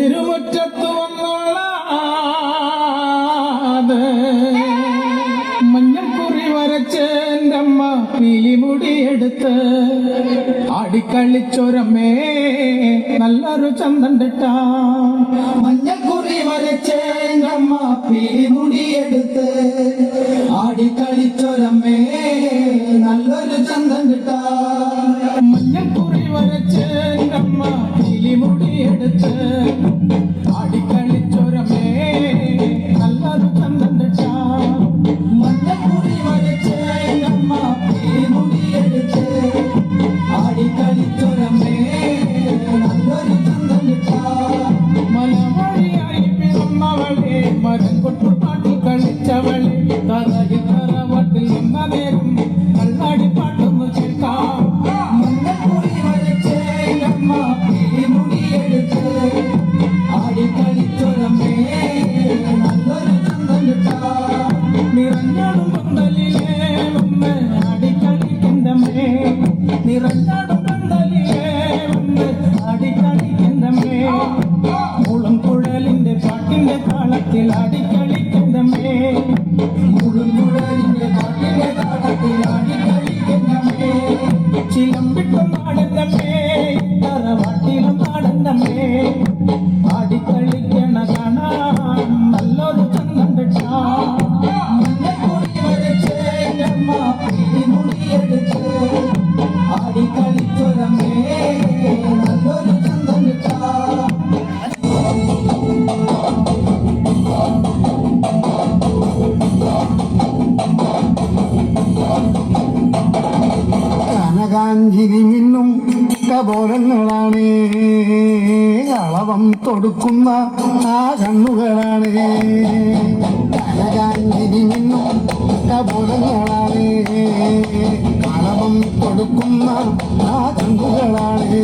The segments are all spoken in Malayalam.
തിരുമുറ്റത്ത് വന്നോളാതെ മഞ്ഞക്കുറി വരച്ച് എൻ്റെ അമ്മ പീലിമുടിയെടുത്ത് ആടിക്കളിച്ചൊരമ്മേ നല്ലൊരു ചന്തണ്ടിട്ട മഞ്ഞക്കുറി വരച്ച് എൻ്റെ അമ്മ പീലിമുടിയെടുത്ത് ആടിക്കളിച്ചൊരമ്മേ നല്ലൊരു ചന്തണ്ടിട്ട മഞ്ഞക്കുറി വരച്ച് എൻ്റെ അമ്മ പീലിമുടിയെടുത്ത് ആടിക്കളിച്ചൊരമ്മേ നല്ലൊരു ചന്തണ്ടിട്ട മഞ്ഞക്കുറി വരച്ച് എൻ്റെ അമ്മ പീലിമുടിയെടുത്ത് ആടിക്കളിച്ചൊരമ്മേ നല്ലൊരു ചന്തണ്ടിട്ട മലമൊഴിയായി പിറന്നവളെ മരം കൊട്ടുപാട്ടിൽ കളിച്ചവളെ തറയിൽ തറവാട്ടിൽ നിന്ന നേരം കള്ളാടി പാട്ടൊന്നു കേൾക്കാം മഞ്ഞക്കുറി വരച്ച് എൻ്റെ അമ്മ പീലിമുടിയെടുത്ത് ആടിക്കളിച്ചൊരമ്മേ നല്ലൊരു ചന്തണ്ടിട്ട നിറഞ്ഞാടും പന്തലിലേ വന്ന് ആടിക്കളിക്കണ്ടമ്മേ നിറഞ്ഞാടും പന്തലിലേ വന്ന് ആടിക്കളിക്കണ്ടമ്മേ മുളം കുഴലിന്റെ പാട്ടിന്റെ താളത്തിൽ ആടിക്കളിക്കണ്ടമ്മേ മുളുങ്കുഴലിന്റെ പാട്ടിന്റെ താളത്തിൽ ആടിക്കളിക്കണ്ടമ്മേ ചിലമ്പിട്ടും നാടണ്ടമ്മേ തറവാട്ടിലും നാടണ്ടമ്മേ ആടിക്കളിക്കണ കാണാൻ നല്ലൊരു ചന്തണ്ടിട്ട മഞ്ഞക്കുറി വരച്ച് എൻ്റെ അമ്മ പീലിമുടിയെടുത്ത് ആടിക്കളിച്ചൊരമ്മേ നല്ലൊരു ചന്തണ്ടിട്ട കനകാഞ്ചിരി മിന്നും കപോലങ്ങളാണ് കളവം തൊടുക്കുന്ന ആ കണ്ണുകളാണ് കനകാഞ്ചിരി മിന്നും കപോലങ്ങളാണ് കളവം കൊടുക്കുന്ന ആ കണ്ണുകളാണ്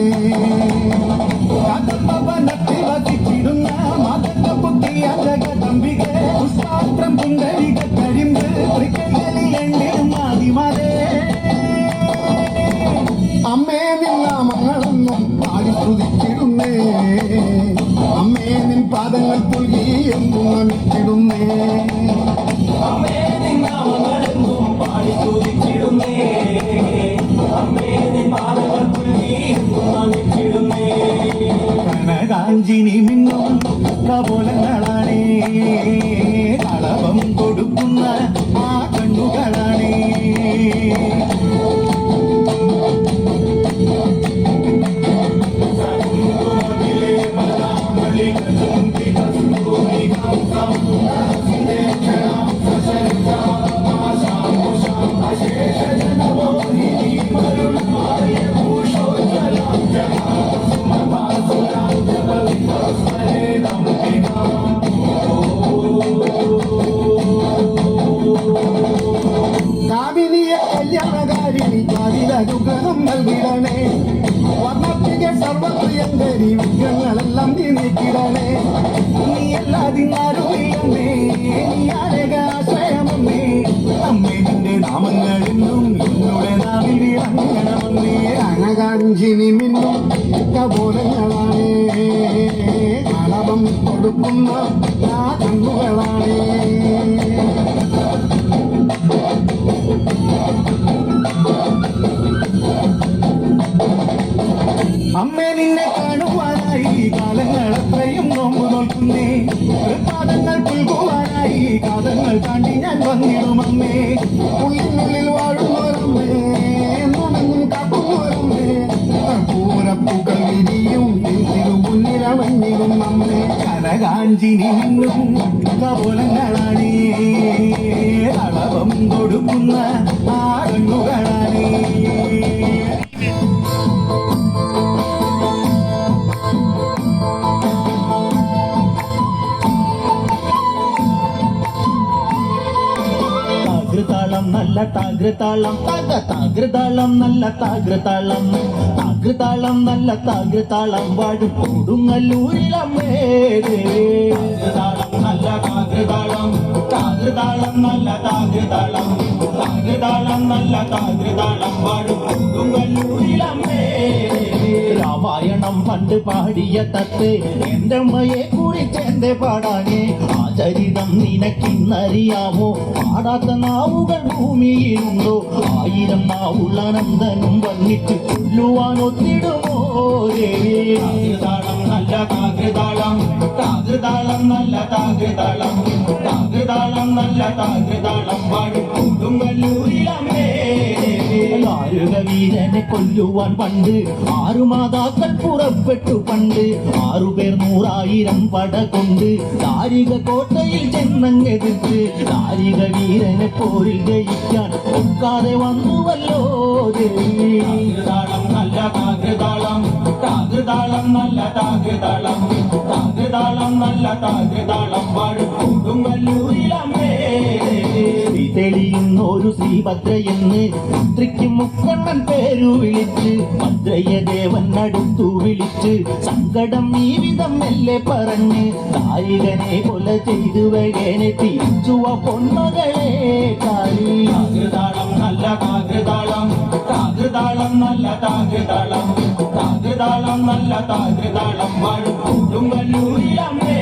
കഥപവനത്തിൽ വസിച്ചിടുന്ന മതക പുത്രിയ ജഗദംബിക പുഷ്പാത്രം പുണ്ടരിക കരിമ്പ് തൃക്കൈകളിൽ എണ്ണിടും ആദിമാരേ അമ്മേ നിന്നാമങ്ങളൊന്നും പാടി സ്തുതിച്ചിടുന്നേ അമ്മേ നിൻ പാദങ്ങൾ പുൽകി എന്നും നമിച്ചിടുന്നേ അമ്മേ നിന്നാമങ്ങളെന്നും പാടി സ്തുതിച്ചിടുന്നേ അമ്മേ നിൻ പാദങ്ങൾ പുൽകി എന്നും നമിച്ചിടുന്നേ കനകാഞ്ചിനി മിന്നും കപോലങ്ങളാണേ കളവം കൊടുക്കുന്ന ആ കണ്ണുകളാണേ കാമിനിയ കല്യാണകാരിണി അതിലനുഗ്രഹം നൽകിടണേ വർണ്ണത്തിക സർവപ്രിയങ്കരി വിഗ്രഹങ്ങളെല്ലാം നീ നീക്കിടണേ നീ എല്ലാതിനാരുമില്ലമ്മേ നീ ആരകാശ്രയമമ്മേ അമ്മേ നിന്റെ നാമങ്ങളെന്നും നിന്നുടെ നാവിൽ വിളങ്ങണമെന്നേ കനകാഞ്ചിനി മിന്നും കപോലങ്ങളാണേ കളവം കൊടുക്കുന്ന ആ കണ്ണുകളാണേ അമ്മേ നിന്നെ കാണുവാനായി കാലങ്ങൾ അത്രയും നോമ്പ് നോക്കുന്നേ പാദങ്ങൾ പുൽകുവാനായി കാതങ്ങൾ താണ്ടി ഞാൻ വന്നിടും അമ്മേ ഉള്ളിനുള്ളിൽ വാഴുന്നോരമ്മേ നുണങ്ങും കാക്കുന്നോരമ്മേ പൂരപ്പൂക്കൾ വിരിയും തിരുമുന്നിലമഞ്ഞിടും അമ്മേ കനകാഞ്ചിനി നിന്നും കപോലങ്ങളാണേ കളവം കൊടുക്കുന്ന ആ കണ്ണുകളാണേ താകൃതാളം നല്ല താകൃതാളം താകൃതാളം നല്ല താകൃതാളം താകൃതാളം നല്ല താകൃതാളം വാഴും കൊടുങ്ങല്ലൂരിലമ്മേ താകൃതാളം നല്ല താകൃതാളം താകൃതാളം നല്ല താകൃതാളം താകൃതാളം നല്ല താകൃതാളം വാഴും കൊടുങ്ങല്ലൂരിലമ്മേ രാമായണ പാടണം പണ്ട് പാടിയ തത്തെ എന്റെ അമ്മയെ കുറിച്ച് എന്റെ പാടാനേ ആ ചരിതം നിനക്കിന്നറിയാമോ പാടാത്ത നാവുകൾ ഭൂമിയിലുണ്ടോ ആയിരം നാവുള്ള നന്ദനും വന്നിട്ട് കൊല്ലുവാൻ ഒത്തിടുമോ താകൃതാളം നല്ല താകൃതാളം താകൃതാളം നല്ല താകൃതാളം താകൃതാളം നല്ല താകൃതാളം പാടും കൊടുങ്ങല്ലൂരിലമ്മേ വീരനെ കൊല്ലുവാൻ പണ്ട് 6 മാതാക്കൾ പുറപ്പെട്ടു പണ്ട് 6 പേർ 100,000 പട കൊണ്ട് ദാരിക കോട്ടയിൽ ചെന്നങ്ങെതിർത്ത് ദാരിക വീരനെ പോരിൽ ജയിക്കാൻ ഒക്കാതെ വന്നുവല്ലോ താകൃതാളം നല്ല താകൃതാളം താകൃതാളം നല്ല താകൃതാളം താകൃതാളം നല്ല താകൃതാളം പാടും കൊടുങ്ങല്ലൂരിലമ്മേ തെളിയുന്നൊരു ശ്രീഭദ്രയെന്ന് പുത്രിക്ക് മുക്കണ്ണൻ പേരു വിളിച്ച് ഭദ്രയെ ദേവൻ അടുത്തു വിളിച്ച് സങ്കടം ഈ വിധം മെല്ലെ പറഞ്ഞ് ദാരികനെ കൊല ചെയ്തു വേഗനെ തിരിച്ചുവ പൊന്മകളെ കാളി താകൃതാളം നല്ല താകൃതാളം താകൃതാളം നല്ല താകൃതാളം താകൃതാളം നല്ല താകൃതാളം വാഴും കൊടുങ്ങല്ലൂരിലമ്മേ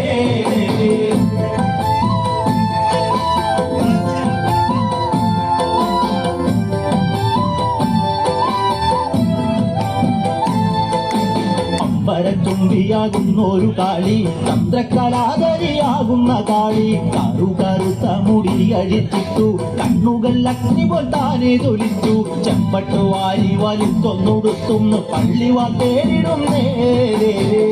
ചുംബിയാകുന്നൊരു കാളി ചന്ദ്രകലാധരിയാകുന്ന കാളി കറുകറുത്ത മുടി അഴിച്ചിട്ടു കണ്ണുകൾ അഗ്നി പോൽ താനെ തൊലിച്ചു ചെമ്പട്ടു വാരി വലിച്ചൊന്നുടുത്തുന്നു പള്ളിവാൾ തേരിടുന്നേ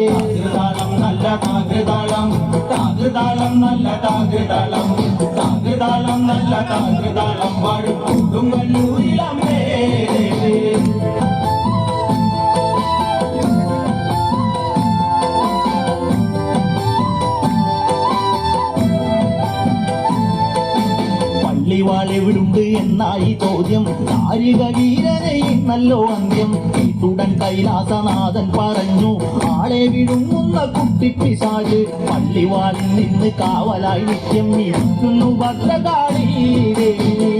താകൃതാളം നല്ല താകൃതാളം താകൃതാളം നല്ല താകൃതാളം താകൃതാളം നല്ല താകൃതാളം വാഴും കൊടുങ്ങല്ലൂരിലമ്മേ പള്ളിവാളെവിടുണ്ട് എന്നായി ചോദ്യം ദാരിക വീരനെ നല്ലോ അന്ത്യം കേട്ടുടൻ കൈലാസനാഥൻ പറഞ്ഞു ആളെ വിഴുങ്ങുന്ന കുട്ടിപ്പിശാച് പള്ളിവാളിൽ നിന്ന് കാവലായി നിത്യം ഇരിക്കുന്നു ഭദ്രകാളി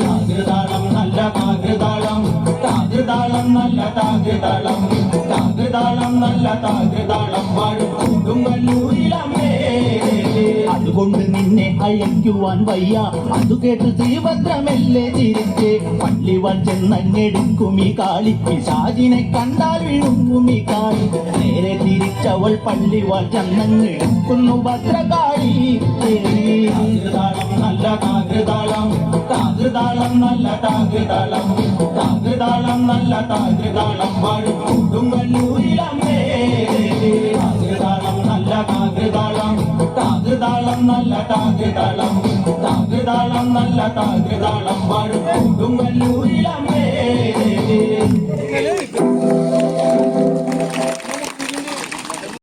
താകൃതാളം നല്ല താകൃതാളം താകൃതാളം നല്ല താകൃതാളം താകൃതാളം നല്ല താകൃതാളം വാഴും കൊടുങ്ങല്ലൂരിലമ്മേ അതുകൊണ്ട് നിന്നെ അയക്കുവാൻ വയ്യ അതു കേട്ട് ശ്രീഭദ്രമെല്ലെ ചിരിച്ച് പള്ളിവാൾ ചെന്നങ്ങെടുക്കും ഈ കാളി പിശാചിനെ കണ്ടാൽ വിഴുങ്ങും ഈ കാളി നേരെ തിരിച്ചവൾ പള്ളിവാൾ ചെന്നങ്ങെടുക്കുന്നു ഭദ്രകാളി താകൃതാളം നല്ല താകൃതാളം താകൃതാളം നല്ല താകൃതാളം താകൃതാളം നല്ല താകൃതാളം വാഴും കൊടുങ്ങല്ലൂരിലമ്മേ താകൃതാളം നല്ല താകൃതാളം താകൃതാളം നല്ല താകൃതാളം താകൃതാളം നല്ല താകൃതാളം വാഴും